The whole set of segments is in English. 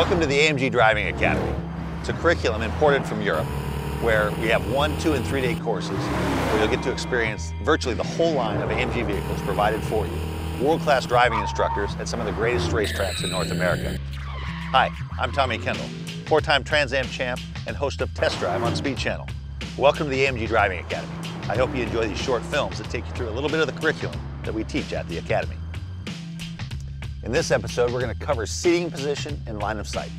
Welcome to the AMG Driving Academy. It's a curriculum imported from Europe where we have 1-, 2-, and 3-day courses where you'll get to experience virtually the whole line of AMG vehicles provided for you. World-class driving instructors at some of the greatest racetracks in North America. Hi, I'm Tommy Kendall, 4-time Trans Am champ and host of Test Drive on Speed Channel. Welcome to the AMG Driving Academy. I hope you enjoy these short films that take you through a little bit of the curriculum that we teach at the Academy. In this episode, we're going to cover seating position and line of sight.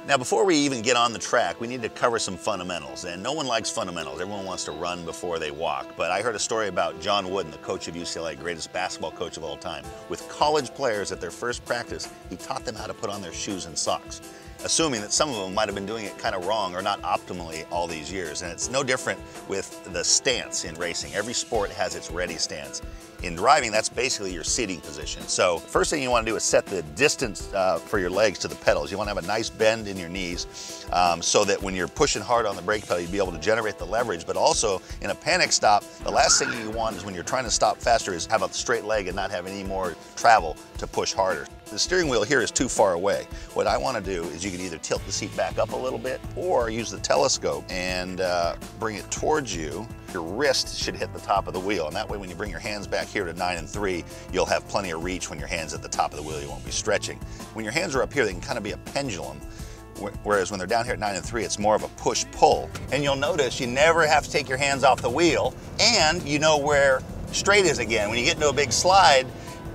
Now, before we even get on the track, we need to cover some fundamentals, and no one likes fundamentals. Everyone wants to run before they walk, but I heard a story about John Wooden, the coach of UCLA, greatest basketball coach of all time. With college players at their first practice, he taught them how to put on their shoes and socks, assuming that some of them might have been doing it kind of wrong or not optimally all these years. And it's no different with the stance in racing. Every sport has its ready stance. In driving, that's basically your seating position. So first thing you want to do is set the distance for your legs to the pedals. You want to have a nice bend in your knees so that when you're pushing hard on the brake pedal, you'll be able to generate the leverage. But also in a panic stop, the last thing you want is when you're trying to stop faster is have a straight leg and not have any more travel to push harder. The steering wheel here is too far away. What I want to do is you can either tilt the seat back up a little bit or use the telescope and bring it towards you. Your wrist should hit the top of the wheel, and that way when you bring your hands back here to 9 and 3, you'll have plenty of reach. When your hand's at the top of the wheel, you won't be stretching. When your hands are up here, they can kind of be a pendulum, whereas when they're down here at 9 and 3, it's more of a push-pull. And you'll notice you never have to take your hands off the wheel, and you know where straight is again. When you get into a big slide,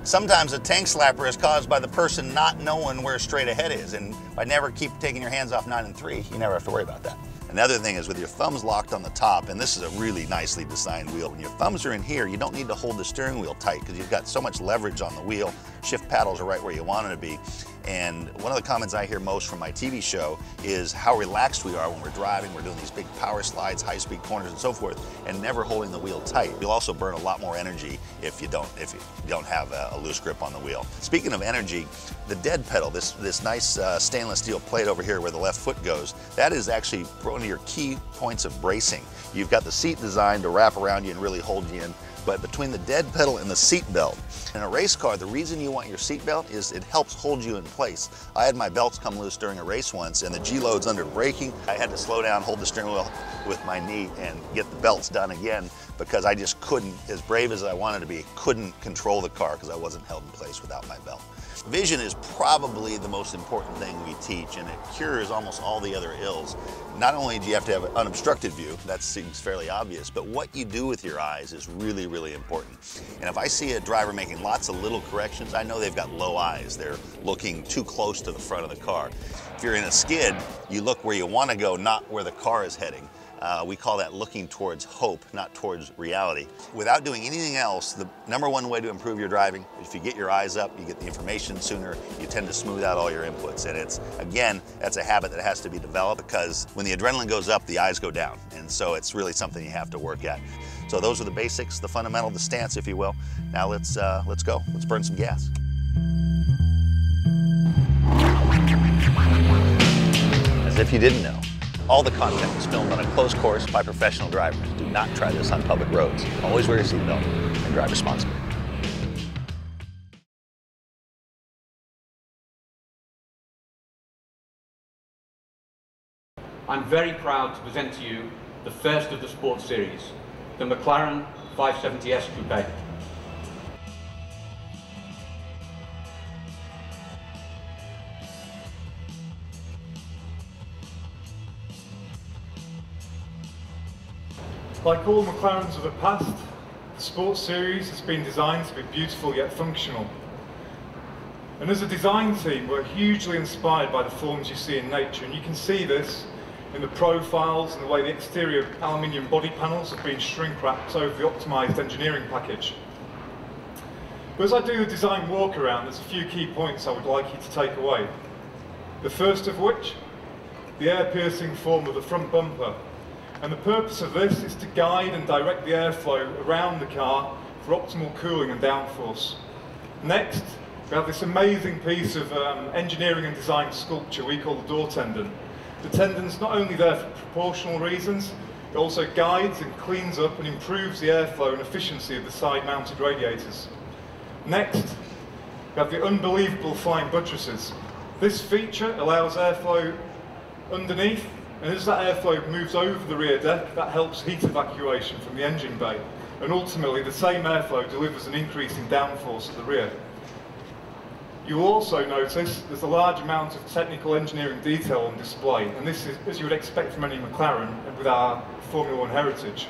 sometimes a tank slapper is caused by the person not knowing where straight ahead is, and by never keep taking your hands off 9 and 3, you never have to worry about that. Another thing is with your thumbs locked on the top, and this is a really nicely designed wheel, when your thumbs are in here, you don't need to hold the steering wheel tight because you've got so much leverage on the wheel. Shift paddles are right where you want them to be. And one of the comments I hear most from my TV show is how relaxed we are when we're driving. We're doing these big power slides, high-speed corners, and so forth, and never holding the wheel tight. You'll also burn a lot more energy if you don't have a loose grip on the wheel. Speaking of energy, the dead pedal, this nice stainless steel plate over here where the left foot goes, that is actually one of your key points of bracing. You've got the seat designed to wrap around you and really hold you in, but between the dead pedal and the seat belt, in a race car, the reason you want your seat belt is it helps hold you in place. I had my belts come loose during a race once, and the G-loads under braking, I had to slow down, hold the steering wheel with my knee and get the belts done again because I just couldn't, as brave as I wanted to be, couldn't control the car because I wasn't held in place without my belt. Vision is probably the most important thing we teach, and it cures almost all the other ills. Not only do you have to have an unobstructed view, that seems fairly obvious, but what you do with your eyes is really, really important. And if I see a driver making lots of little corrections, I know they've got low eyes. They're looking too close to the front of the car. If you're in a skid, you look where you want to go, not where the car is heading. We call that looking towards hope, not towards reality. Without doing anything else, the #1 way to improve your driving, if you get your eyes up, you get the information sooner, you tend to smooth out all your inputs. And it's, again, that's a habit that has to be developed because when the adrenaline goes up, the eyes go down. And so it's really something you have to work at. So those are the basics, the fundamental, the stance, if you will. Now let's go. Let's burn some gas. As if you didn't know, all the content was filmed on a closed course by professional drivers. Do not try this on public roads. Always wear your seatbelt and drive responsibly. I'm very proud to present to you the first of the sports series, the McLaren 570S Coupe. Like all McLarens of the past, the Sports Series has been designed to be beautiful yet functional. And as a design team, we're hugely inspired by the forms you see in nature, and you can see this in the profiles and the way the exterior aluminium body panels have been shrink-wrapped over the optimised engineering package. But as I do the design walk around, there's a few key points I would like you to take away. The first of which, the air-piercing form of the front bumper. And the purpose of this is to guide and direct the airflow around the car for optimal cooling and downforce. Next, we have this amazing piece of engineering and design sculpture we call the door tendon. The tendon's not only there for proportional reasons, it also guides and cleans up and improves the airflow and efficiency of the side-mounted radiators. Next, We have the unbelievable flying buttresses. This feature allows airflow underneath, and as that airflow moves over the rear deck, that helps heat evacuation from the engine bay. And ultimately, the same airflow delivers an increase in downforce at the rear. You will also notice there's a large amount of technical engineering detail on display, and this is, as you would expect from any McLaren, and with our Formula One heritage.